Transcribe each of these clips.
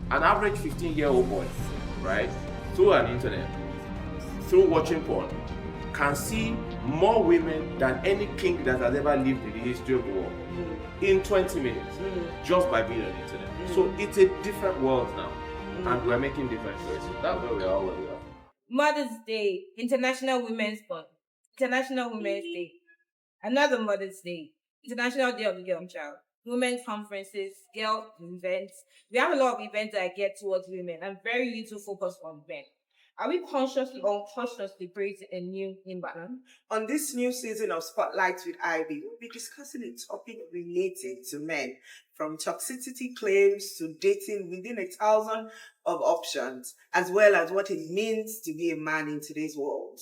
An average 15-year-old boy, right, through an internet, through watching porn, can see more women than any king that has ever lived in the history of the world in 20 minutes just by being on the internet. So it's a different world now, and we're making different choices. That's where we are, where we are. Mother's Day, International Women's Month, International Women's Day, another Mother's Day, International Day of the Young Child, women's conferences, girl events. We have a lot of events that get towards women and very little focus on men. Are we consciously or unconsciously creating a new imbalance? On this new season of Spotlight with Ivy, we'll be discussing a topic related to men, from toxicity claims to dating within 1,000 of options, as well as what it means to be a man in today's world.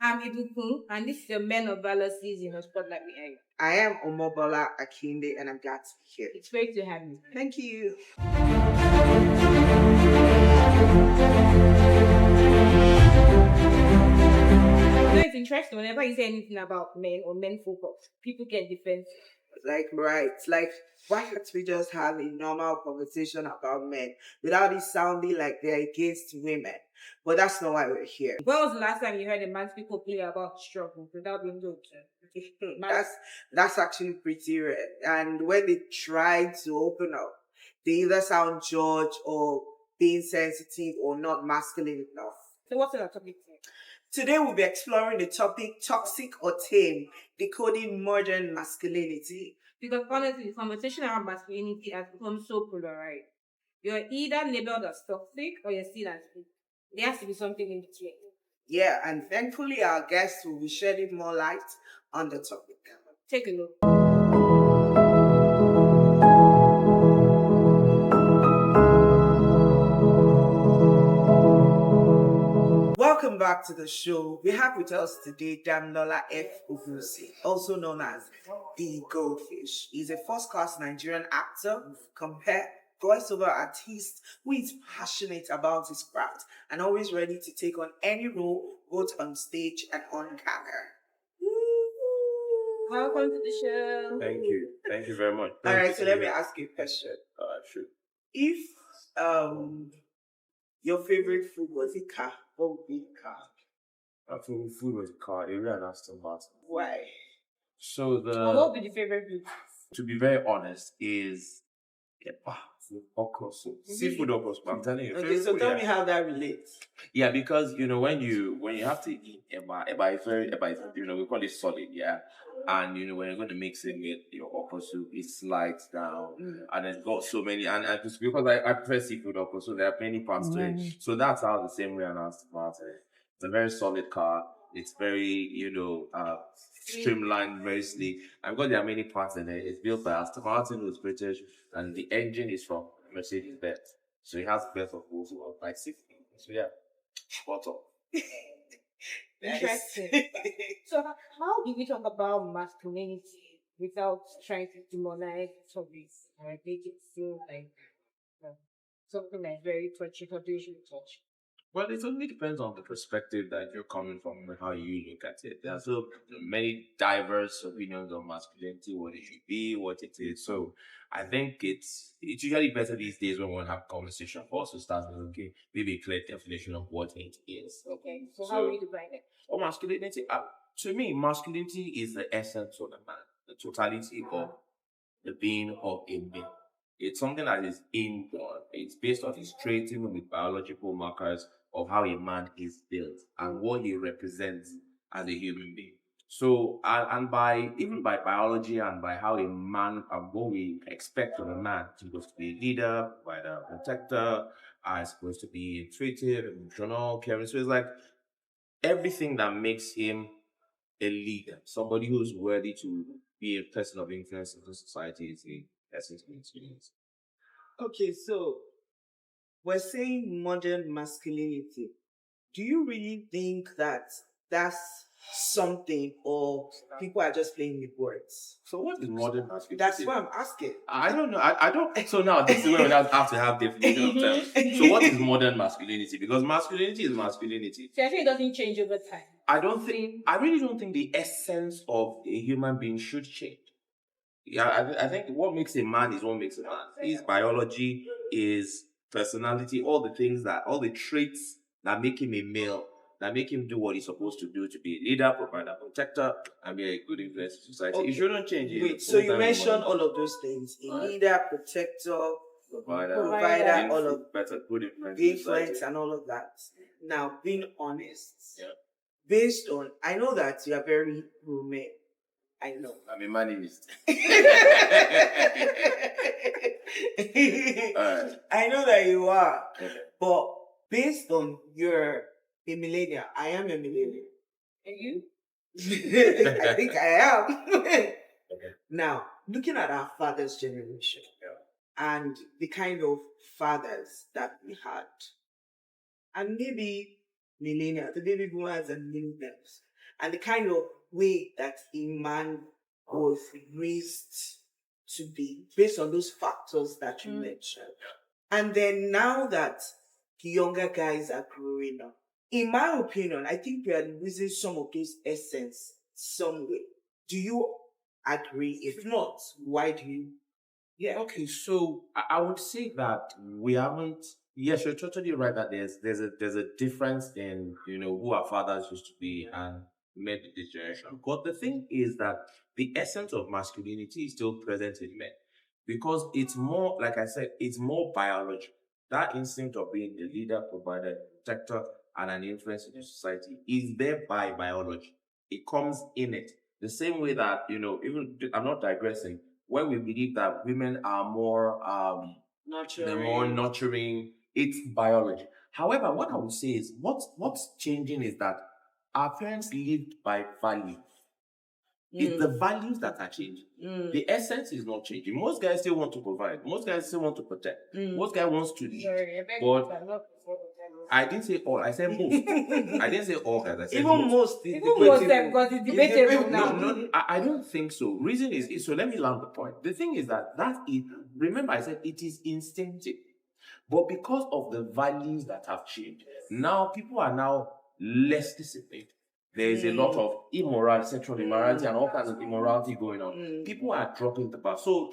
I'm Ibukun, and this is the Men of Valor season of Spotlight with Ivy. I am Omobola Akinde, and I'm glad to be here. It's great to have you. Thank you. It's interesting. Whenever you say anything about men or men focus, people get defensive. Like, why can't we just have a normal conversation about men without it sounding like they're against women? But that's not why we're here. When was the last time you heard a man speak openly about struggle without being told to? That's actually pretty rare. And when they try to open up, they either sound judged or being sensitive or not masculine enough. So what's the topic today? Today we'll be exploring the topic toxic or tame, decoding modern masculinity. Because honestly, the conversation around masculinity has become so polarized. You're either labeled as toxic or you're seen as weak. There has to be something in between. Yeah, and thankfully our guests will be shedding more light on the topic. Take a look. Welcome back to the show. We have with us today Damilola Ogunsi, also known as the Goldfish. He's a first-class Nigerian actor, voiceover artist who is passionate about his craft and always ready to take on any role, both on stage and on camera. Welcome to the show. Thank you. Thank you very much. All right, so let me ask you a question. Sure. If your favorite food was a car, what would be the car? My favorite food was a car, a real Aston Martin. Why? So what would be the favorite food? to be very honest, is okra soup. Seafood okra soup. I'm telling you. Okay, so tell me how that relates. Yeah, because when you have to eat eba is very we call it solid, yeah. And when you're going to mix it with your okra soup, it slides down, and it's got so many. And just because I prefer seafood okra soup, there are many parts to it. So that's how the same way I announced about it. It's a very solid car. It's very streamlined, very sleek. And because there are many parts in it, it's built by Aston Martin, who's British, and the engine is from Mercedes-Benz. So it has best of both worlds, like 60. So yeah, spot on. Interesting. So how do we talk about masculinity without trying to demonize topics or make it seem like something that's very touchy or usually touch? Well, it only depends on the perspective that you're coming from and how you look at it. There are so many diverse opinions on masculinity, what it should be, what it is. So I think it's usually better these days when we have a conversation for us to start with, okay, maybe a clear definition of what it is. Okay, so how do we define it? Oh, masculinity, to me, masculinity is the essence of the man, the totality of the being of a man. It's something that is inborn. It's based on his traits, even with biological markers of how a man is built and what he represents as a human being. So, and by even by biology and by how a man and what we expect from a man, he's supposed to be a leader, provider, protector, is supposed to be intuitive, emotional, caring. So it's like everything that makes him a leader, somebody who's worthy to be a person of influence in the society is the essence of experience. Okay, so we're saying modern masculinity. Do you really think that that's something, or people are just playing with words? So what is modern masculinity? That's what I'm asking. I don't know. I don't. So now this is where we have to have definition of terms. So what is modern masculinity? Because masculinity is masculinity. So I think it doesn't change over time. I really don't think the essence of a human being should change. Yeah, I think what makes a man is what makes a man. His biology is personality, all the things that, all the traits that make him a male, that make him do what he's supposed to do to be a leader, provider, protector, and be a good influence in society. Okay. It shouldn't change. Wait, so you mentioned all of those things: a Right. leader, protector, provider, all of better, good influence, influence, and all of that. Now, being honest, based on, I know that you are very roommate. I know. I'm a manifest. I know that you are, Okay. but based on your a millennial, I am a millennial. And you? I think I am. Okay. Now, looking at our father's generation and the kind of fathers that we had, and maybe millennials, the baby boomers and millennials, and the kind of way that a man was raised to be based on those factors that you mentioned. And then now that the younger guys are growing up, in my opinion, I think we are losing some of those essence somewhere. Do you agree? If not, why do you? Yeah, okay. So I would say that we haven't. Yes, you're totally right that there's a difference in who our fathers used to be and men this generation. But the thing is that the essence of masculinity is still present in men because it's more, like I said, it's more biology. That instinct of being a leader, provider, protector, and an influence in the society is there by biology. It comes in it. The same way that, even I'm not digressing, when we believe that women are more they're more nurturing, it's biology. However, what I would say is what's changing is that our parents lived by values. It's the values that are changing. The essence is not changing. Most guys still want to provide. Most guys still want to protect. Most guy wants to lead. Sorry, I beg But you, I'm not for I didn't say all. I said most. I didn't say all guys. I said Even most, Even most of them, because it's debatable now. No, I don't think so. Reason is so. Let me land the point. The thing is that is. Remember, I said it is instinctive, but because of the values that have changed, now people are now less disciplined. There is a lot of immorality, sexual immorality, and all kinds of immorality going on. People are dropping the bar. So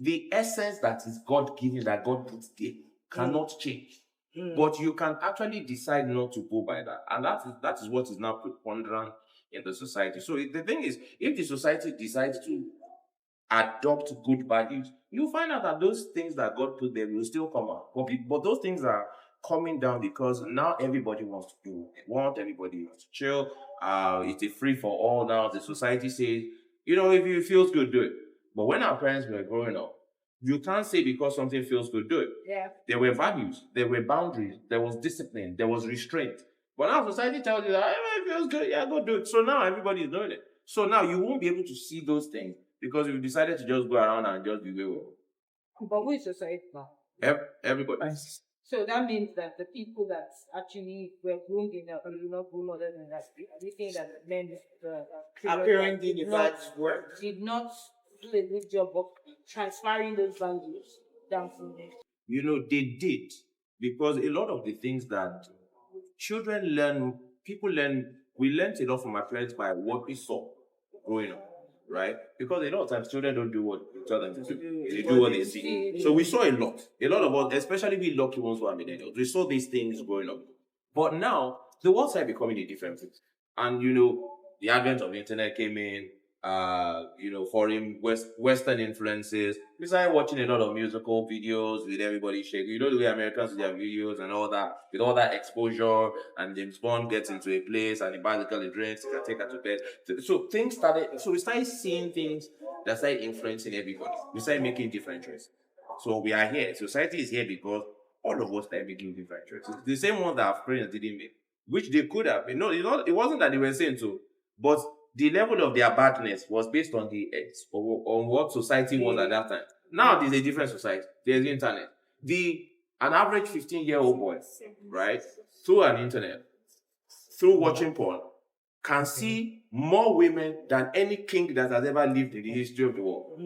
the essence that is God given, that God puts there, cannot change. But you can actually decide not to go by that. And that is what is now preponderant in the society. So the thing is, if the society decides to adopt good values, you find out that those things that God put there will still come out. But those things are coming down because now everybody wants to do what they want, everybody wants to chill. It's a free for all now. The society says, if it feels good, do it. But when our parents were growing up, you can't say because something feels good, do it. Yeah. There were values, there were boundaries, there was discipline, there was restraint. But now society tells you that it feels good, yeah, go do it. So now everybody is doing it. So now you won't be able to see those things because you've decided to just go around and just be way. But who is society now? Everybody. So that means that the people that actually were groomed in a not groom other than that, they think that the men appearing in the work. did not do a good job of transferring those values down to them. They did because a lot of the things that children learn, we learned a lot from our parents by what we saw growing up, right? Because a lot of times children don't do what we tell them to do. They do what they see. So we saw a lot of us, especially we lucky ones who are millennials, we saw these things growing up. But now the world started becoming a different place. And the advent of the internet came in, foreign Western influences. We started watching a lot of musical videos with everybody shaking. The way Americans do their videos and all that, with all that exposure, and James Bond gets into a place and he buys the girl a drink, he can take her to bed. So we started seeing things that started influencing everybody. We started making different choices. So we are here. Society is here because all of us started making different choices. The same ones that our parents didn't make, which they could have. It wasn't that they were saying so, but the level of their badness was based on on what society was at that time. Now there's a different society. There's the internet. An average 15-year-old boy, right, through an internet, through watching porn, can see more women than any king that has ever lived in the history of the world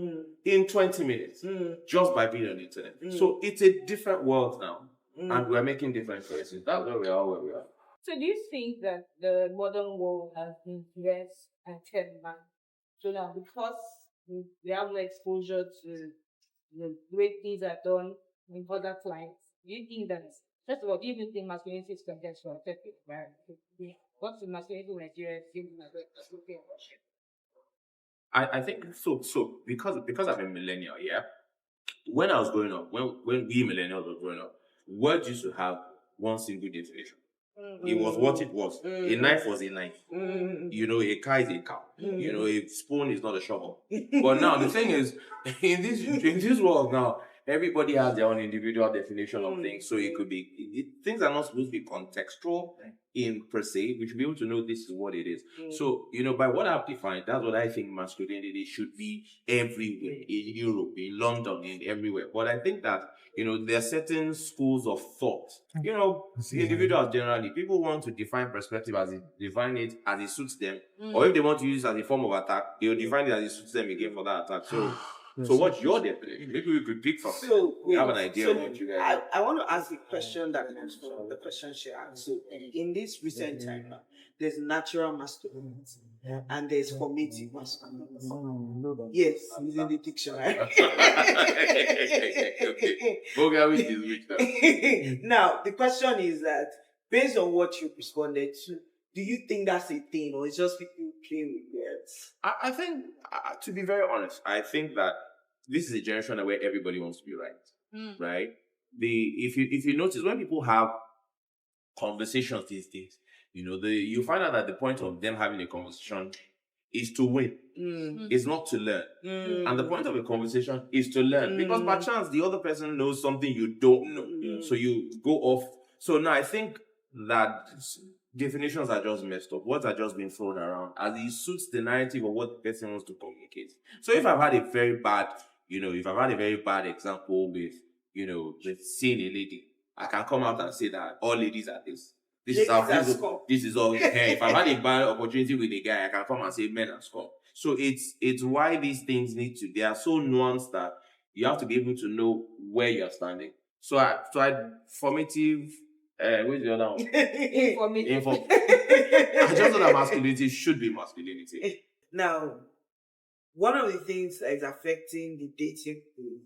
in 20 minutes, just by being on the internet. So it's a different world now, and we're making different choices. That's where we are. So do you think that the modern world has been less and turned man? So now because we have no exposure to the way things are done in other climes, Do you think that, first of all, do you even think masculinity is contextual? What's the masculinity in Nigeria? I think so. So because I'm a millennial, yeah. When I was growing up, when we millennials were growing up, words used to have one single definition. It was what it was. A knife was a knife. You know, a car is a car. You know, a spoon is not a shovel. But now the thing is, in this world now, everybody has their own individual definition of things. So it could be things are not supposed to be contextual in per se. We should be able to know this is what it is. So, you know, by what I've defined, that's what I think masculinity should be everywhere, in Europe, in London, in everywhere. But I think that, you know, there are certain schools of thought. You know, individuals generally, people want to define perspective define it as it suits them. Or if they want to use it as a form of attack, they'll define it as it suits them again for that attack. So what's your definition? Maybe we could pick from it. So We have an idea of what you guys I want to ask a question that comes from the question she asked. So in this recent time, there's natural masculinity and there's formative masculinity. Yes, it's in the dictionary. Okay, which is which now? Now, the question is that based on what you responded to, do you think that's a thing or it's just people playing with words? I think, to be very honest, I think that this is a generation where everybody wants to be right. Right? If you notice, when people have conversations these days, you know, you find out that the point of them having a conversation is to win. It's not to learn. And the point of a conversation is to learn. Because by chance, the other person knows something you don't know. So you go off. So now I think that definitions are just messed up. Words are just being thrown around as it suits the narrative of what the person wants to communicate. So if I've had a very bad, example with, you know, with seeing a lady, I can come out and say that all ladies are this. This is all. If I've had a bad opportunity with a guy, I can come and say men are scum. So it's why these things they are so nuanced that you have to be able to know where you're standing. So I formative. Where's the other one? I just know that masculinity should be masculinity. Now, one of the things that is affecting the dating pool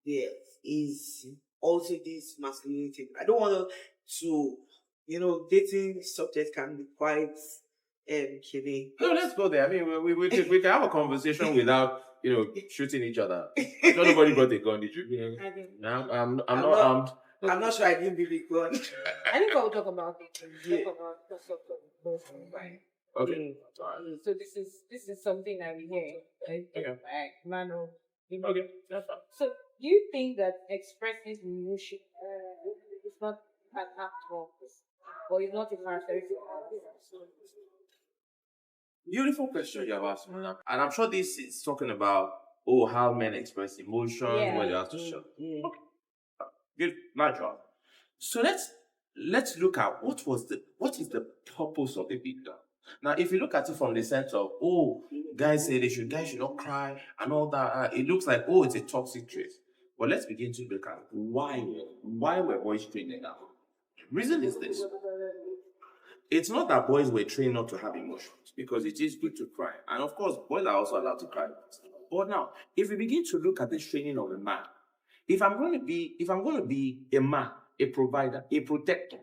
there is also this masculinity. I don't want to, you know, dating subject can be quite killing. No, let's go there. I mean, we can have a conversation without, you know, shooting each other. Nobody got a gun, did you? I'm not armed. I'm not sure I didn't believe God. I think I'll talk about it. Right. Okay. So this is something I'm hearing. Okay. Mano. Okay. That's fine. So do you think that expressing emotion is not an act of, or is not a characteristic of? Beautiful question you have asked, and I'm sure this is talking about how men express emotion, where they have to show. Okay. Good, natural. So let's look at what is the purpose of the beatdown. Now, if you look at it from the sense of guys say guys should not cry and all that, it looks like it's a toxic trait. But let's begin to look at why were boys trained like that. Reason is this: it's not that boys were trained not to have emotions, because it is good to cry, and of course, boys are also allowed to cry. But now, if we begin to look at this training of a man. If I'm going to be a man, a provider, a protector,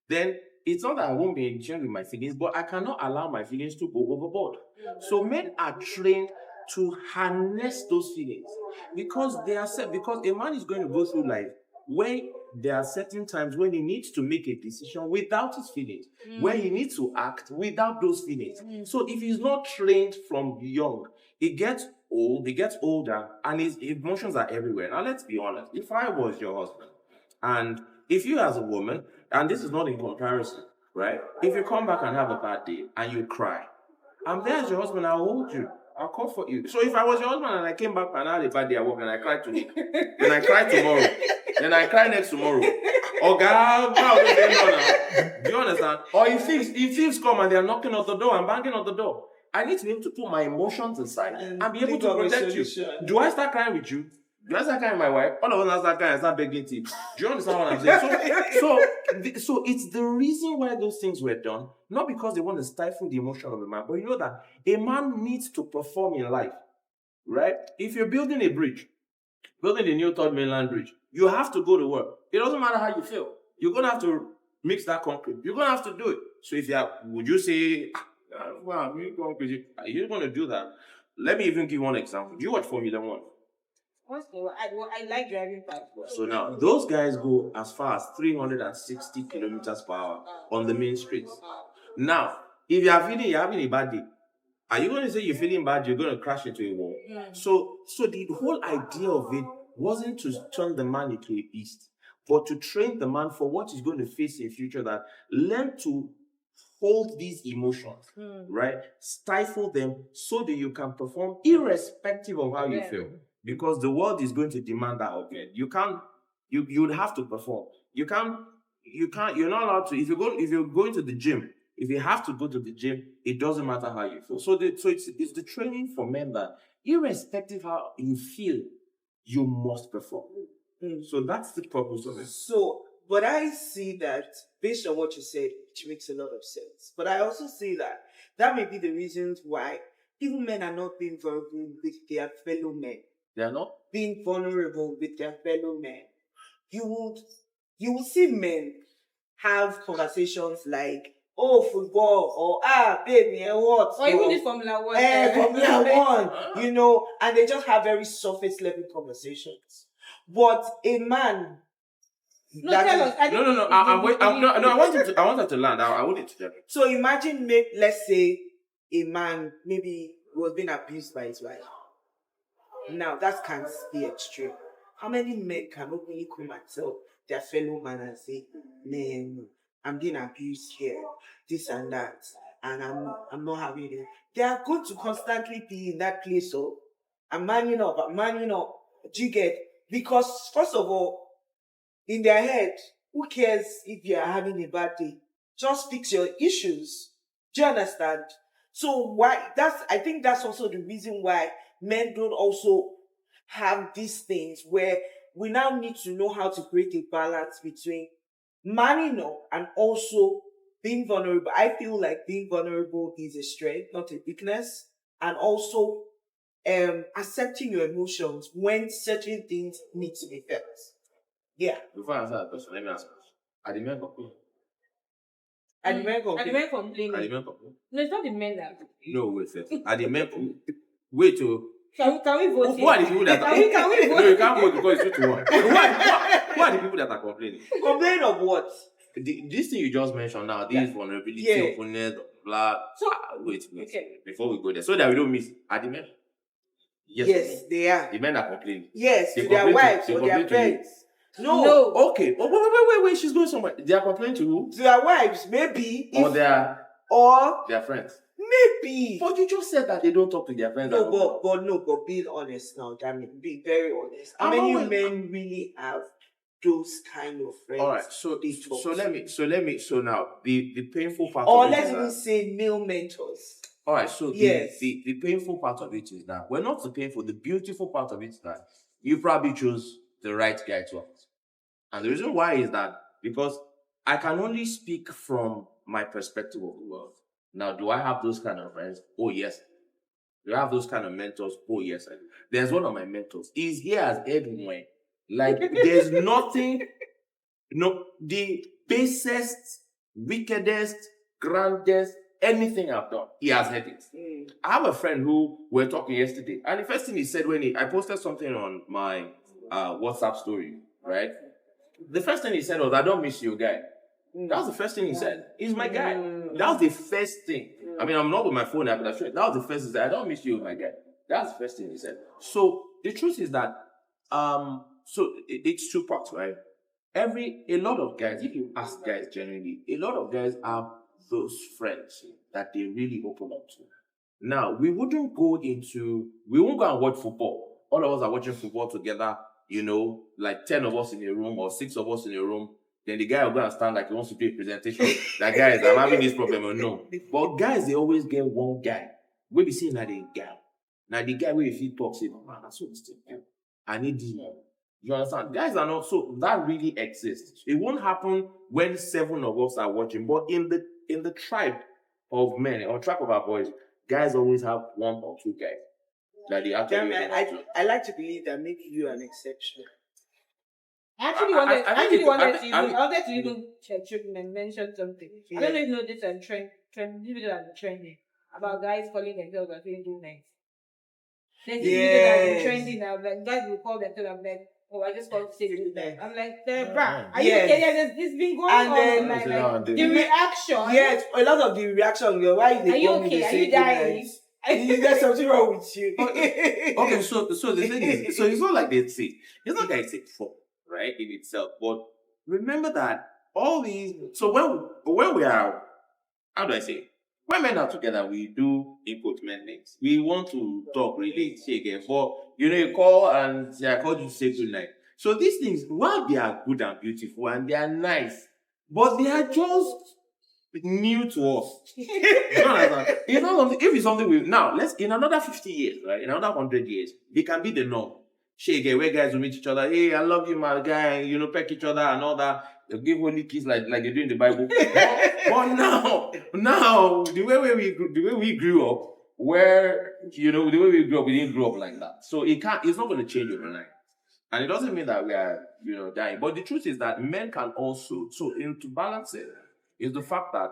then it's not that I won't be in tune with my feelings, but I cannot allow my feelings to go overboard. So men are trained to harness those feelings because a man is going to go through life where there are certain times when he needs to make a decision without his feelings, where he needs to act without those feelings. So if he's not trained from young, he gets older, and his emotions are everywhere. Now, let's be honest. If I was your husband, and if you as a woman, and this is not in comparison, right? If you come back and have a bad day, and you cry, I'm there as your husband, I'll hold you. I'll comfort you. So if I was your husband and I came back and I had a bad day at work and I cried today, then I cry tomorrow, then I cry next tomorrow. Oh God, do you understand? Or if thieves come and they're knocking on the door and banging on the door, I need to be able to put my emotions aside and be able to protect you. Do I start crying with you? Do I start crying with my wife? All of us start crying and start begging tea. Do you understand what I'm saying? So it's the reason why those things were done, not because they want to stifle the emotion of a man, but you know that a man needs to perform in life, right? If you're building a bridge, building the new third mainland bridge, You have to go to work. It doesn't matter how you feel. You're gonna have to mix that concrete. You're gonna have to do it. So if you have, would you say, well, you're going crazy? You're gonna do that. Let me even give one example. Do you watch Formula One? I like driving fast. So now those guys go as far as 360 kilometers per hour on the main streets. Now, if you're having a bad day, are you going to say you're feeling bad? You're going to crash into a wall. So the whole idea of it wasn't to turn the man into a beast, but to train the man for what he's going to face in future. That learn to hold these emotions, right? Stifle them so that you can perform irrespective of how you feel. Because the world is going to demand that of you. You can't. You would have to perform. You can't. You're not allowed to. If you're going to the gym. If you have to go to the gym, it doesn't matter how you feel. So it's the training for men that irrespective how you feel, you must perform. So that's the purpose of it. So, but I see that based on what you said, which makes a lot of sense. But I also see that may be the reasons why even men are not being vulnerable with their fellow men. They are not being vulnerable with their fellow men. You will see men have conversations like, oh, football, or baby, and what? Or even this Formula 1. Formula 1, and they just have very surface level conversations. But a man. No, tell us. No. I wanted to land. I wanted to tell you. So imagine, let's say, a man maybe was being abused by his wife. Now, that can be extreme. How many men can openly come and tell their fellow man and say, man, I'm being abused here, this and that, and I'm not having it. They are going to constantly be in that place of, I'm manning up. Do you get? Because, first of all, in their head, who cares if you are having a bad day? Just fix your issues. Do you understand? So I think that's also the reason why men don't also have these things where we now need to know how to create a balance between manning up and also being vulnerable. I feel like being vulnerable is a strength, not a weakness. And also accepting your emotions when certain things need to be felt. Yeah. Before I answer that question, let me ask you. Are the men complaining? Are the men complaining? Are the men complaining? Are the men complaining? No, it's not the men that. No, wait. Are the men wait to. Can we vote? Who are the people that are? Can we vote? No, you can't vote because it's 2-1. Who are the people that are complaining? Complaining of what? This thing you just mentioned now, this vulnerability, openness, blah. So wait. Okay. Before we go there, so that we don't miss. Are the men? Yes, they are. The men are complaining. Yes, to their wives or their friends. No. Okay. Oh, wait. She's going somewhere. They are complaining to who? To their wives, maybe. Or their friends. Maybe. But you just said that they don't talk to their friends. But being honest now, be very honest. How many men really have those kind of friends? All right. So now the painful part. Or let's even say male mentors. All right. So the painful part of it is that not the painful. The beautiful part of it is that you probably chose the right guy to ask. And the reason why is that because I can only speak from my perspective of the world. Now, do I have those kind of friends? Oh, yes. Do I have those kind of mentors? Oh, yes, I do. There's one of my mentors. He's here as everywhere. Like, there's nothing, the basest, wickedest, grandest, anything I've done, he has heard it. I have a friend who we're talking yesterday, and the first thing he said when I posted something on my WhatsApp story, right? The first thing he said was, I don't miss you, guy. That was the first thing he said. He's my guy. That was the first thing. I mean, I'm not with my phone. That was the first thing he said. I don't miss you, my guy. That's the first thing he said. So the truth is that, it's two parts, right? A lot of guys, if you ask guys generally, a lot of guys have those friends that they really open up to. Now, we won't go and watch football. All of us are watching football together, like 10 of us in a room or 6 of us in a room. Then the guy will go and stand like he wants to do a presentation. Like, guys, I'm having this problem or no. But guys, they always get one guy. We be seeing that they guy. Now the guy where if he talks, man, that's what it's doing. I need this. You understand? Guys are not so that really exists. It won't happen when 7 of us are watching, but in the tribe of men or tribe of our boys, guys always have 1 or 2 guys that they actually. I like to believe that maybe you are an exception. I actually wanted to even mention something. I don't know if you know this trend video that's been trending about guys calling themselves and saying good night. There's this video that's been trending now, like guys will call themselves and be like, oh, I just called to say good night. I'm like, bruh, are you okay? Yeah, it's been going on. Then, like the reaction. Yes, a lot of the reaction. Why are you okay? Are you dying? There's something wrong with you. Okay, so the thing is, so it's not like they say, it's not like it's a fault, right, in itself. But remember that all these, so when we are, how do I say, when men are together, we do input men things. We want to talk, really shake it, but you call and say, I called you to say good night. So these things, while they are good and beautiful and they are nice, but they are just new to us. It's not something, if it's something we now let's in another 50 years, right? In another 100 years, it can be the norm. Shake where guys will meet each other. Hey, I love you, my guy. Peck each other and all that. They give holy kiss like they do in the Bible. But now the way we grew up, where the way we grew up, we didn't grow up like that. So it's not going to change overnight. And it doesn't mean that we are dying. But the truth is that men can also, so to balance it, is the fact that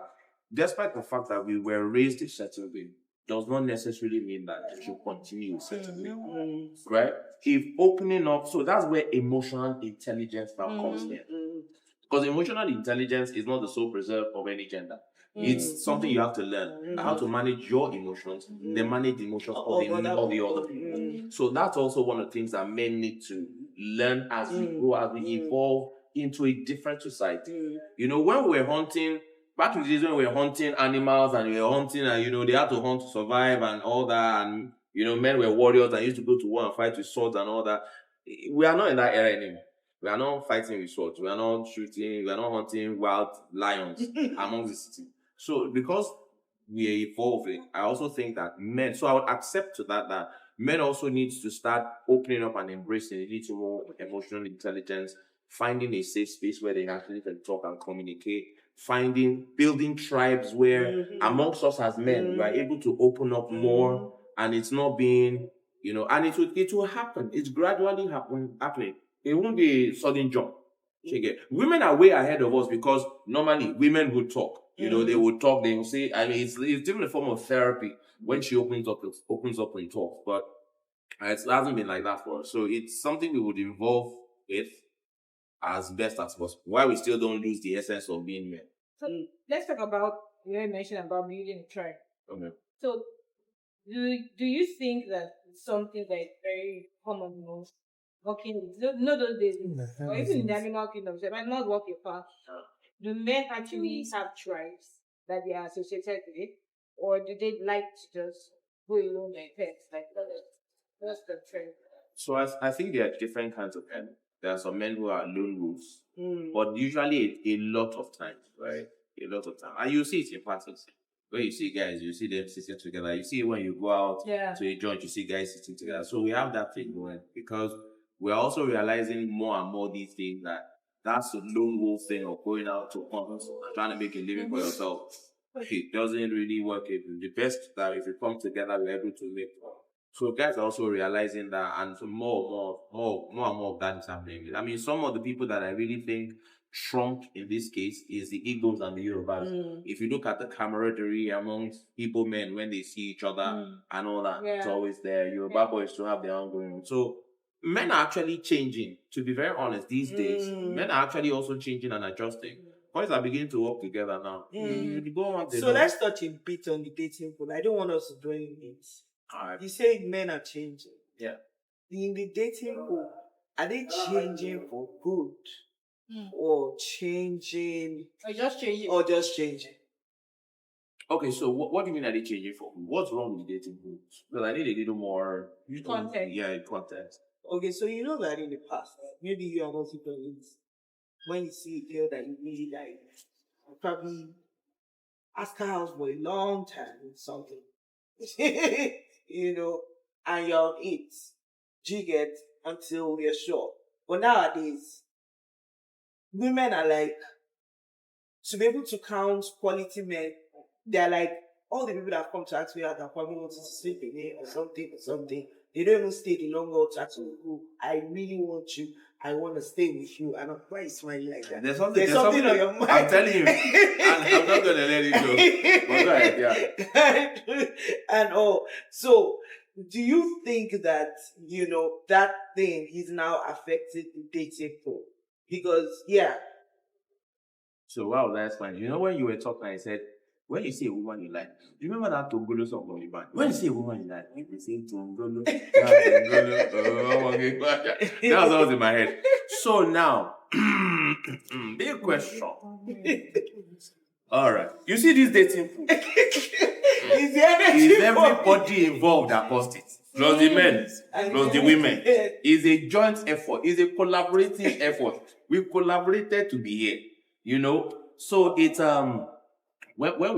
despite the fact that we were raised a certain way, does not necessarily mean that it should continue a certain way. Right? If opening up, so that's where emotional intelligence now comes in. Because emotional intelligence is not the sole preserve of any gender. It's something you have to learn. How to manage your emotions, then manage the emotions of the other people. So that's also one of the things that men need to learn as we grow, as we evolve into a different society. When we were hunting, back in the days when we were hunting animals and we were hunting and they had to hunt to survive and all that, and men were warriors and used to go to war and fight with swords and all that. We are not in that era anymore. We are not fighting with swords. We are not shooting. We are not hunting wild lions among the city. So because we are evolving, I also think that men, so I would accept to that men also need to start opening up and embracing a little more emotional intelligence, finding a safe space where they actually can talk and communicate, building tribes where amongst us as men, we are able to open up more, and it's not being, and it will happen. It's gradually happening. It won't be a sudden jump. Women are way ahead of us because normally women would talk. They would talk. They will say. I mean, it's even a form of therapy when she opens up and talks. But it hasn't been like that for us. So it's something we would involve with as best as possible. Why we still don't lose the essence of being men. So let's talk about you mentioned about building a tribe. Okay. So do you think that it's something that is very common most? Working, those days, or even in the animal kingdom, they might not work fast. Do men actually have tribes that they are associated with, or do they like to just go alone like pets? Like that's the trend. So I think there are different kinds of men. There are some men who are lone wolves, but usually a lot of times, right? A lot of time, and you see it in parties. When you see guys, you see them sitting together. You see when you go out to a joint, you see guys sitting together. So we have that thing going because we're also realizing more and more these days that that's a lone wolf thing of going out to hunt and trying to make a living for yourself. It doesn't really work. The best that if you come together, we're able to make. So guys are also realizing that, and so more and more of that is happening. I mean, some of the people that I really think trump in this case is the Igbos and the Yorubas. If you look at the camaraderie amongst Igbo men when they see each other and all that, it's always there. Yoruba boys to have their own going on. So men are actually changing. To be very honest, these days, men are actually also changing and adjusting. Boys are beginning to work together now. So let's touch a bit on the dating pool. I don't want us to dwell in it. You say men are changing. Yeah. In the dating pool, are they changing for good? Or changing? Or just changing? Okay, so what do you mean are they changing for good? What's wrong with the dating pool? Because I need a little more context. Yeah, context. Okay, so you know that in the past, maybe you are also colleagues. When you see a girl that you really like, you probably ask her out for a long time or something. And you're on it. Get until we're sure. But nowadays, women are like, to be able to count quality men, they're like, all the people that have come to ask me out that probably want to sleep in here or something. They don't even stay the long haul to ask me, I really want you. I want to stay with you. And why are you smiling like that? There's something on your mind. I'm telling you. I'm not going to let it go. But go ahead, yeah. And so do you think that, that thing is now affected the dating pool? Because, yeah. So, wow, that's fine. You know, when you were talking, I said, when you see a woman you like, do you remember that Tongolo song from the band? When you see a woman you like, you say Tongolo, oh, okay. That was always in my head. So now, big question. All right. You see this dating pool? Is everybody involved that caused it? Plus the men, plus the women. It's a joint effort. It's a collaborative effort. We collaborated to be here. You know? So it's when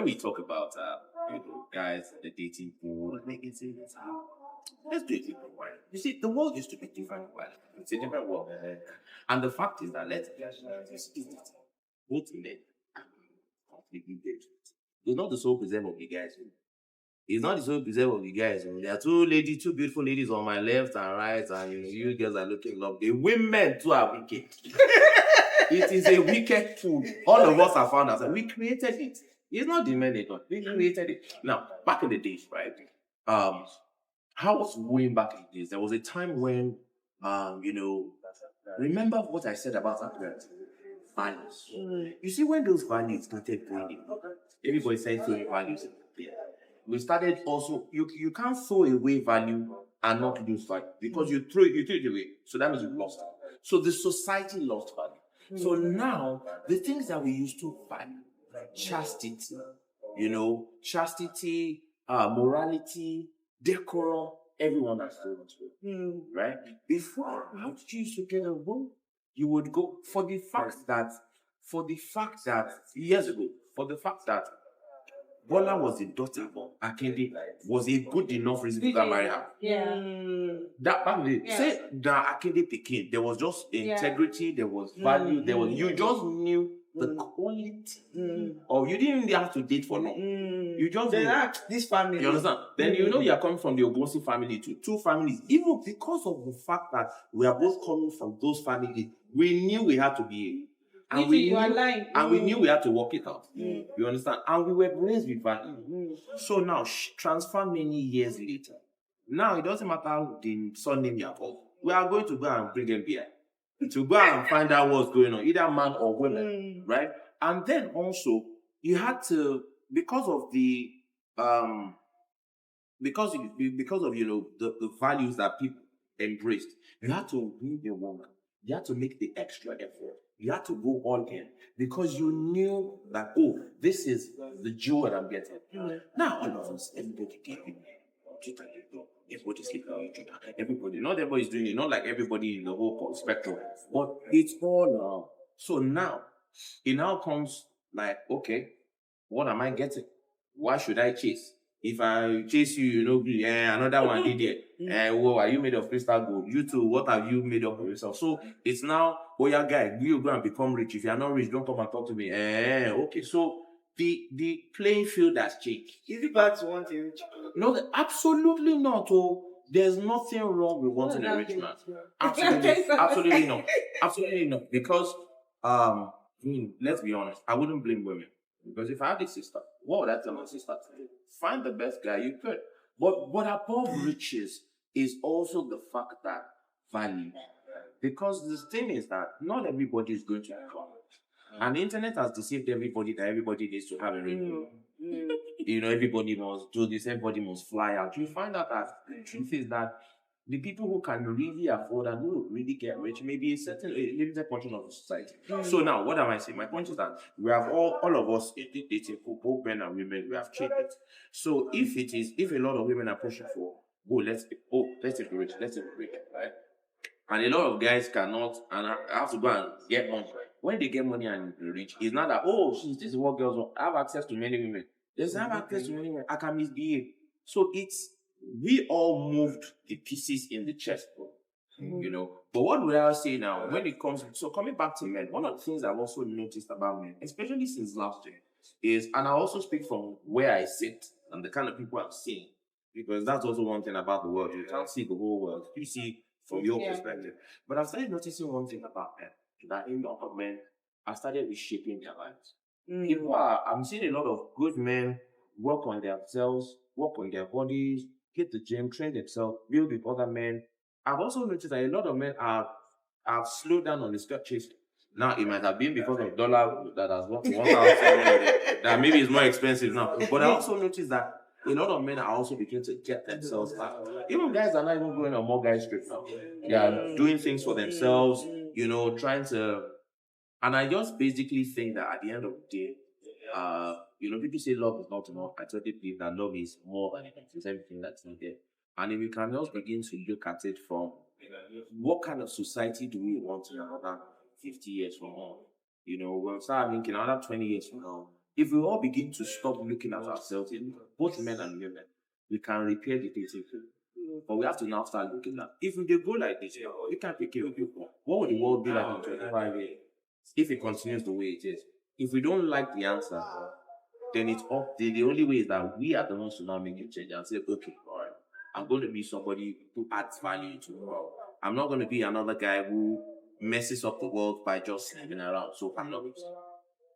we talk about guys, the dating pool, making say let's do it different way. You see, the world used to be different way. It's a different world. And the fact is that let's both men are completely different. It's not the sole preserve of the guys. It's not the sole preserve of the guys. There are two beautiful ladies on my left and right, and you girls are looking lovely. The women too are wicked. It is a wicked pool. All of us have found ourselves. We created it. It's not the men alone. We created it. Now, back in the days, right? How was going back in the days? There was a time when, remember what I said about our parents? Values. You see, when those values started going in, everybody said throwing values. We started also, you can't throw away value and not lose value because you threw it away. So that means you lost it. So the society lost value. So now, the things that we used to value, chastity, morality, decorum, everyone has thrown it, right? Before, how did you used to get a woman? You would go for the fact that years ago, for the fact that Bola was the daughter of Akinde was a good enough reason to marry her. Yeah. That back then, say that Akinde became, there was just integrity, there was value, you just knew the quality. Or you didn't even have to date for long. You just knew this family. You understand? Then you are coming from the Ogunsi family to two families. Even because of the fact that we are both coming from those families, we knew we had to be here. And we knew we had to work it out. You understand? And we were raised with value. So now, transfer many years later. Now, it doesn't matter the surname you are called. We are going to go and bring them beer. To go and find out what's going on, either man or women, right? And then also, you had to, because of the values that people embraced, you had to win the woman. You had to make the extra effort. You had to go all in because you knew that, this is the jewel that I'm getting. Now, all of us, everybody gave everybody's sleeping on each other. Everybody, not everybody's doing it, not like everybody in the whole spectrum, but it's all so now, it now comes like, okay, what am I getting? Why should I chase? If I chase you, another one did it. Whoa, are you made of crystal gold? You too, what have you made up of yourself? So it's now, guy, you go and become rich. If you are not rich, don't come and talk to me. Okay, so the playing field has changed. Is it bad to want a rich man? No, absolutely not. There's nothing wrong with wanting a rich man. Absolutely not. Absolutely not. Because, let's be honest, I wouldn't blame women. Because if I had a sister, what would I tell my sister to do? Find the best guy you could. But above riches is also the fact that value. Because the thing is that not everybody is going to come. And the internet has deceived everybody that everybody needs to have a ring. Everybody must do this, everybody must fly out. You find out that the truth is that the people who can really afford and who really get rich may be a limited portion of the society. So now, what am I saying? My point is that we have all of us dating for both men and women. We have changed it. So if a lot of women are pushing for, let's take a rich, right? And a lot of guys cannot and have to go and get money. When they get money and rich, it's not that, this is what girls want. I have access to many women. There's have access to many women. I can misbehave. So we all moved the pieces in the chessboard, But what would I say now when it comes, so coming back to men, one of the things I've also noticed about men, especially since last year, is, and I also speak from where I sit and the kind of people I'm seeing, because that's also one thing about the world. You can't see the whole world. You see from your Yeah. perspective. But I've started noticing one thing about men, that a lot of men have started reshaping their lives. I'm seeing a lot of good men work on themselves, work on their bodies, hit the gym, train themselves, build with other men. I've also noticed that a lot of men have slowed down on the stock chasing. Now it might have been because of dollar that has gone to 1,000, that maybe it's more expensive now. But I also noticed that a lot of men are also beginning to get themselves back. Even guys are not even going on more guys trip now. They are doing things for themselves, trying to. And I just basically think that at the end of the day, people say love is not enough. I totally believe that love is more than enough. It's everything that's needed. And if we can just begin to look at it from what kind of society do we want in another 50 years from now? We'll start thinking another 20 years from now. If we all begin to stop looking at ourselves, both men and women, we can repair the dating field. But we have to now start looking at, if we go like this, you can't take care of people. What would the world be like in 25 years if it continues the way it is? If we don't like the answer, then it's up. The only way is that we are the ones to now make a change and say, okay, all right, I'm going to be somebody who adds value to the world. I'm not going to be another guy who messes up the world by just sleeping around. So I'm not.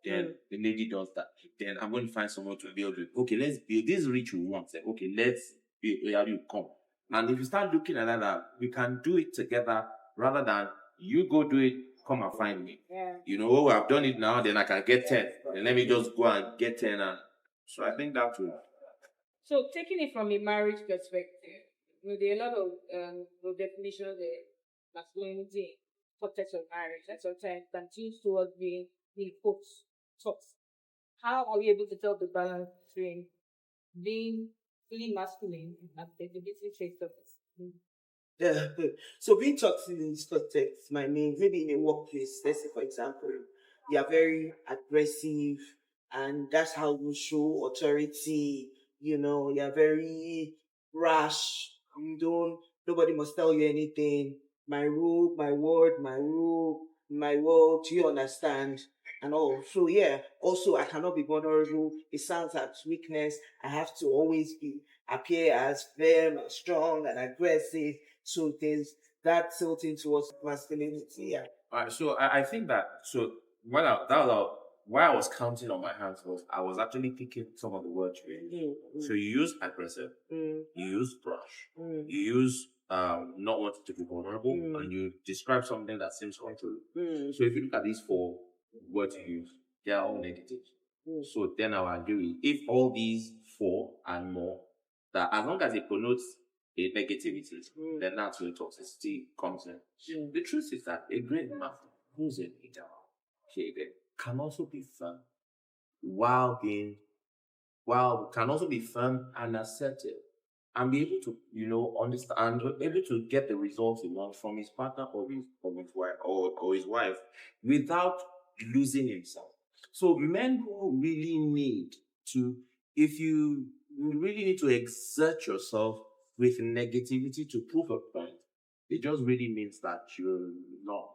Then the lady does that. Then I'm going to find someone to build with. Okay, let's build this rich we want. Say, okay, let's build. Where you come? And if you start looking at that, we can do it together rather than you go do it, come and find me. Yeah. I've done it now, then I can get 10. Then let me just go and get 10. And so I think that will. So taking it from a marriage perspective, there are a lot of definitions of masculinity, context of marriage, that sometimes continues towards being the quotes taught. How are we able to tell the balance between being fully masculine and the exhibiting traits of it? Yeah. So being toxic in this context might mean maybe in a workplace, let's say for example, you are very aggressive and that's how you show authority, you're very rash. Nobody must tell you anything. My rule, my word, my rule, my word, do you understand? And all. So yeah, also I cannot be vulnerable. It sounds like weakness. I have to always appear as firm and strong and aggressive. So there's that tilting towards masculinity. Yeah. All right, so I think that why I was counting on my hands was I was actually picking some of the words really. So you use aggressive, you use brush, you use not wanting to be vulnerable, and you describe something that seems controlling. So if you look at these four words you use, they are all negative. So then I agree. If all these four and more, that as long as it connotes a negativity, then that's where toxicity comes in. The truth is that a great man who's a leader, can also be firm can also be firm and assertive and be able to, understand and able to get the results he wants from his partner or his wife or his wife without losing himself. So men who really need to, if you really need to exert yourself with negativity to prove a point, it just really means that you're not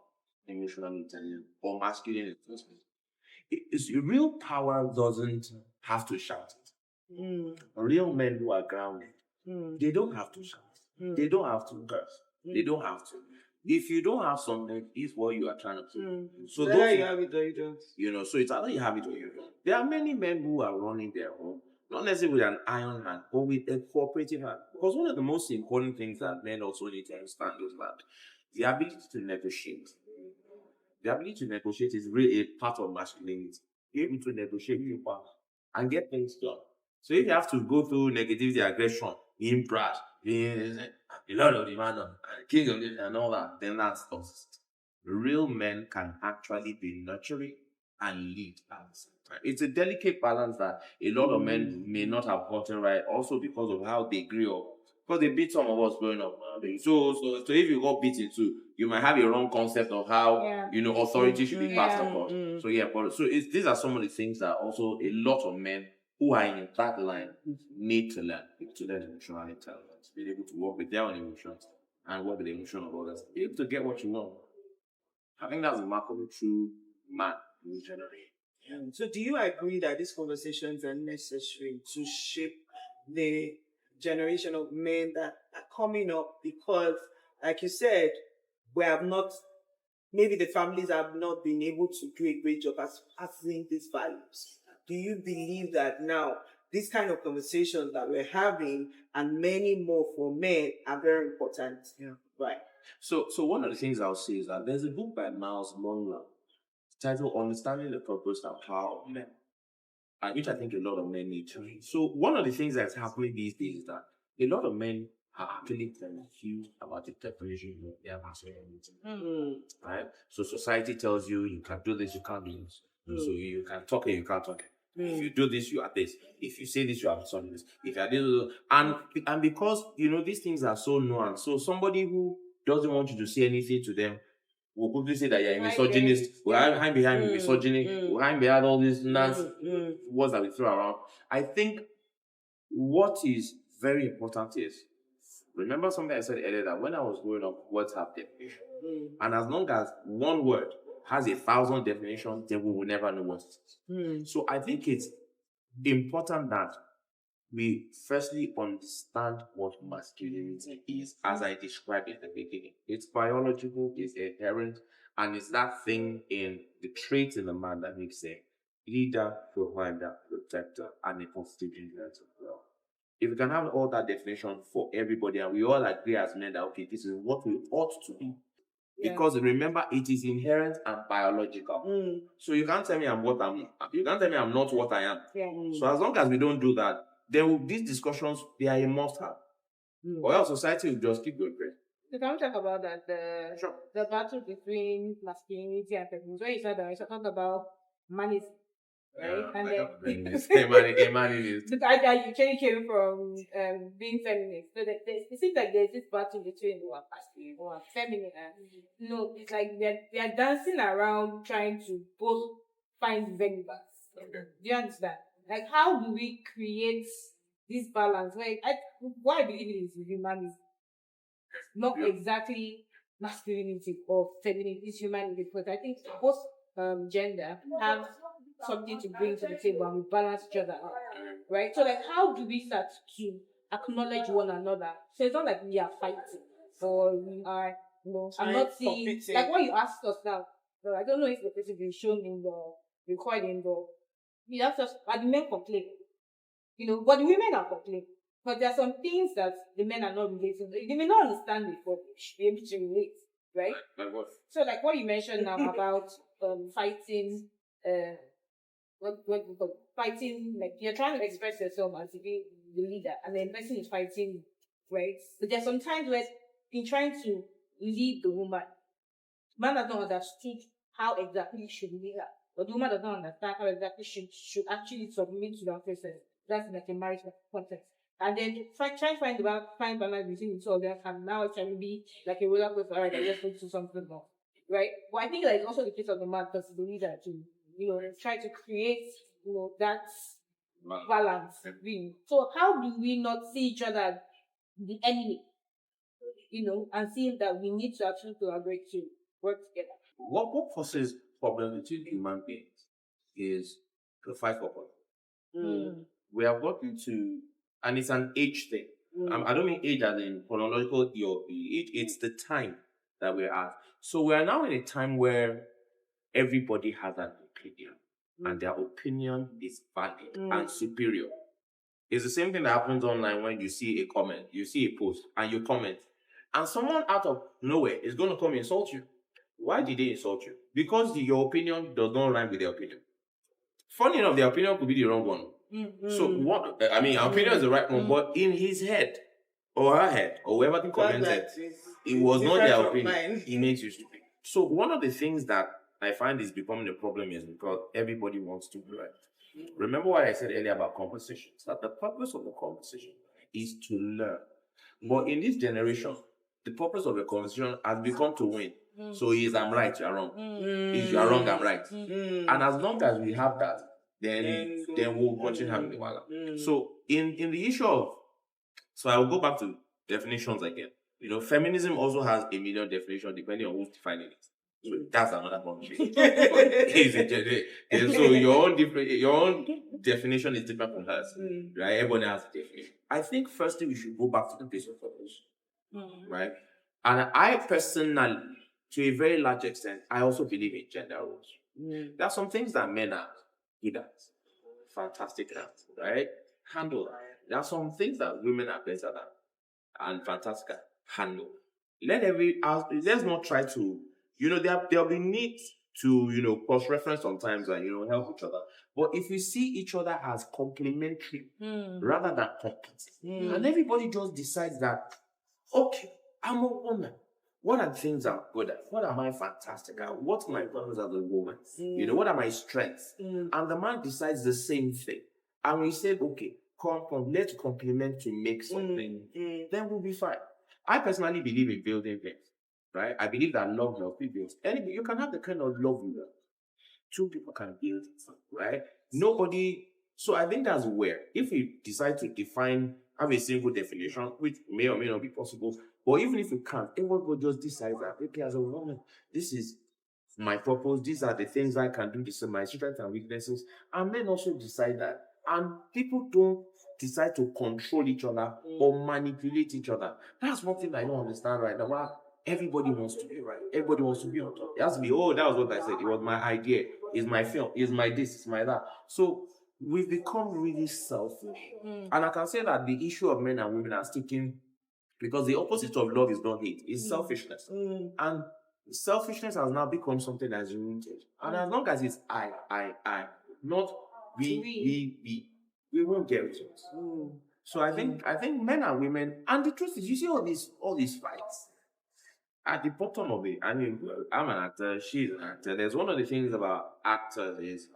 emotionally intelligent or masculine in the first place. Real power doesn't have to shout it. Real men who are grounded, they don't have to shout. They don't have to curse. They don't have to. If you don't have something, it's what you are trying to do. So Whether you have it or you don't. so it's either you have it or you don't. There are many men who are running their home, not necessarily with an iron hand, but with a cooperative hand. Because one of the most important things that men also need to understand is that the ability to negotiate. The ability to negotiate is really a part of masculinity. Be able to negotiate people and get things done. So if you have to go through negativity, aggression, being brash, being a lot of demand and king of this and all that, then that's toxic. Real men can actually be nurturing and lead at the same time. It's a delicate balance that a lot of men may not have gotten right, also because of how they grew up. Because they beat some of us growing up. So if you got beaten too, you might have a wrong concept of how authority should be passed across. So these are some of the things that also a lot of men who are in that line need to learn emotional intelligence, be able to work with their own emotions and work with the emotion of others, be able to get what you want. I think that's a remarkable true man in this generation. So do you agree that these conversations are necessary to shape the generation of men that are coming up? Because like you said, we have not, maybe the families have not been able to do a great job as passing these values. Do you believe that now these kind of conversations that we're having and many more for men are very important? Yeah. Right. So one of the things I'll say is that there's a book by Miles Monroe titled Understanding the Purpose and Power of Men, which I think a lot of men need to read. So one of the things that's happening these days is that a lot of men are actually confused about the definition of their masculinity. Right? So society tells you you can do this, you can't do this. So you can talk it, you can't talk it. If you do this, you are this. If you say this, you are something this. If you are this, and because these things are so nuanced, so somebody who doesn't want you to say anything to them will quickly say that you're a misogynist, will hide behind misogyny, will hide behind all these nice words that we throw around. I think what is very important is, remember something I said earlier, that when I was growing up, words have definition. And as long as one word has 1,000 definitions, then we will never know what it is. So I think it's important that we firstly understand what masculinity is, as I described in the beginning. It's biological, it's inherent, and it's that thing in the traits in the man that makes a leader, provider, protector, and a positive influence as well. If we can have all that definition for everybody, and we all agree as men that, okay, this is what we ought to be. Yeah. Because remember, it is inherent and biological. So you can't tell me you can't tell me I'm not what I am. Yeah. So as long as we don't do that, then these discussions, they are a must-have. Or else society will just keep going crazy. So can we talk about that, the battle between masculinity and feminism? When you said that, I talked about manism, right? And then manism. The idea actually came from being feminist. So it seems like there's this battle between masculine or feminine. No, it's like we are dancing around trying to both find vendors. Do you understand? Like, how do we create this balance? What I believe is humanism, not exactly masculinity or femininity. It's humanity, because I think both gender have something to bring to the table, and we balance each other out, right? So, like, how do we start to acknowledge one another? So it's not like we are fighting or we are, I'm not seeing competing. Like what you asked us now. So I don't know if the person will be shown in the recording, but you have to, and the men complain, but the women are complaining. But there are some things that the men are not relating to. They may not understand before they should be able to relate, right? Like what? So, like what you mentioned now about fighting, fighting, like you're trying to express yourself as to be the leader, and the person is fighting, right? But there's some times where in trying to lead the woman, man has not understood how exactly she should lead her. But the woman does not understand how exactly she should actually submit to that person. That's like a marriage context. And then try to find balance between the two of them, and now it can be like a roller coaster. All right, I just need to do something more, right? But I think that is also the case of the man, because the leader to try to create that balance. So how do we not see each other as the enemy, and see that we need to actually collaborate to work together? What causes problems between human beings is the fight for power. We are working to, and it's an age thing. I don't mean age as in chronological age. It's the time that we're at. So we are now in a time where everybody has an opinion, and their opinion is valid and superior. It's the same thing that happens online when you see a comment, you see a post, and you comment, and someone out of nowhere is going to come insult you. Why did they insult you? Because your opinion does not rhyme with their opinion. Funny enough, their opinion could be the wrong one. So what? I mean, our opinion is the right one, but in his head or her head or whoever commented, it was not their opinion. It makes you stupid. So one of the things that I find is becoming a problem is because everybody wants to be right. Remember what I said earlier about conversations, that the purpose of the conversation is to learn. But in this generation, the purpose of the conversation has become to win. So if I'm right, you're wrong. If you're wrong, I'm right. And as long as we have that, then we'll continue having the wala. So in the issue of, so I will go back to definitions again. Feminism also has a million definitions depending on who's defining it. So that's another conversation. So your own definition is different from hers, right? Everyone has a definition. I think firstly we should go back to the place of purpose, right? And I personally, to a very large extent, I also believe in gender roles. There are some things that men are good at, fantastic at, right? Handle. There are some things that women are better at and fantastic at handle. Let's not try to, there'll be need to, cross reference sometimes and help each other. But if we see each other as complementary rather than competitive, and everybody just decides that, okay, I'm a woman. What are the things I'm good at? What am I fantastic at? What's my purpose as a woman? What are my strengths? And the man decides the same thing. And we said, okay, come, let's complement to make something. Then we'll be fine. I personally believe in building things, right? I believe that love builds. Anybody, you can have the kind of love you love. Two people can build it, right? Nobody. So I think that's where, if we decide to have a single definition, which may or may not be possible, but even if we can't, everyone will just decide that, okay, as a woman, this is my purpose, these are the things I can do, these are my strengths and weaknesses. And men also decide that. And people don't decide to control each other or manipulate each other. That's one thing I don't understand right now. Why everybody wants to be right. Everybody wants to be on top. It has to be, that was what I said. It was my idea. It's my film. It's my this. It's my that. So we've become really selfish. And I can say that the issue of men and women are sticking, because the opposite of love is not hate. It's selfishness. And selfishness has now become something that's rooted. And as long as it's I, not we won't get results. So I think men and women, and the truth is, you see all these fights. At the bottom of it, I mean, I'm an actor, she's an actor. There's one of the things about actors is,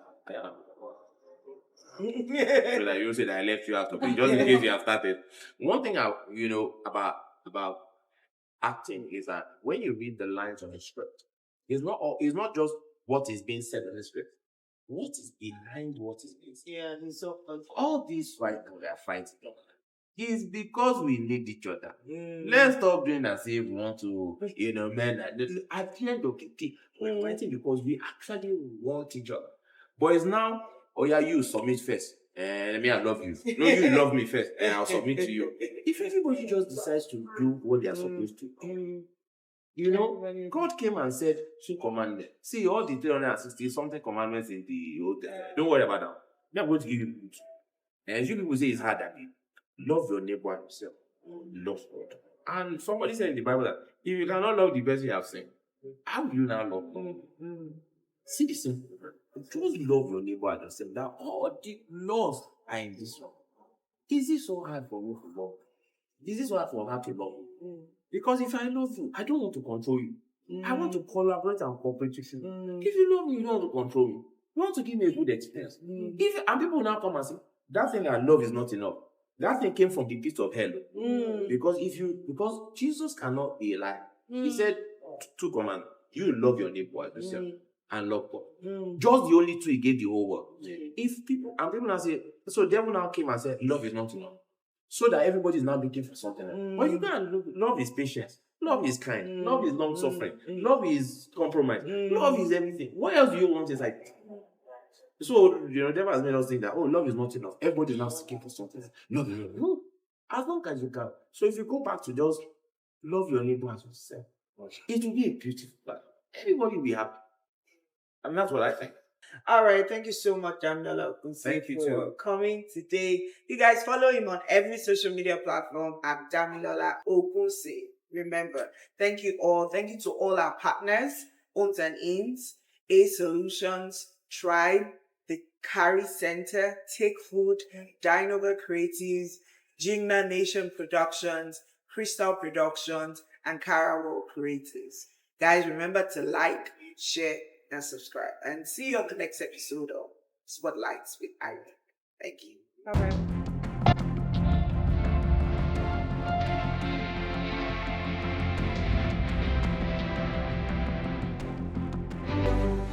so that you say that I left you out of it, just in case you have started. One thing about acting is that when you read the lines on the script, it's not just what is being said in the script. What is behind what is being said? Yeah, and so All these fights we are fighting is because we need each other. Let's stop doing as if we want to, men. At the end of the day, we're fighting because we actually want each other. But it's now, you submit first. Let me, I love you. No, you love me first, and I'll submit to you. If everybody just decides to do what they are supposed to, God came and said 2 commandments. See, all the 360 something commandments in the Old Testament. Don't worry about that. Me, I'm going to give you good. And you people say it's hard than it. Love your neighbor and yourself. Love God. And somebody said in the Bible that if you cannot love the person you have seen, how will you now love God? See the simple. Just love your neighbor and yourself. That all the laws are in this one. Is it so hard for me to love? Is it so hard for her to love you? Because if I love you, I don't want to control you. I want to collaborate and cooperate with you. If you love me, you don't want to control me. You want to give me a good experience. And people now come and say, that thing I love is not enough. That thing came from the pit of hell. Because Jesus cannot be a liar. He said 2 commandments. You love your neighbor as yourself and love God. Just the only 2 he gave the whole world. If people now say, so devil now came and said, love is not enough. So that everybody is now looking for something else. But you can't look. Love is patience. Love is kind. Love is long suffering. Love is compromise. Love is everything. What else do you want inside? So, devil has made us think that, love is not enough. Everybody is now seeking for something. Love is not enough. As long as you can. So if you go back to just love your neighbor as yourself, it will be a beautiful life. Everybody will be happy. And that's what I think. all right, thank you so much, Damilola Ogunsi, Thank you for too. coming today. You guys follow him on every social media platform at Damilola Ogunsi. Remember, thank you all. Thank you to all our partners, Owns and Ins, A Solutions, Tribe, the Carry Center, Take Food, Dinover Creatives, Jingna Nation Productions, Crystal Productions, and Carawell Creatives. Guys, remember to like, share, and subscribe. And see you on the next episode of Spotlights with Ivy. Thank you. Bye-bye.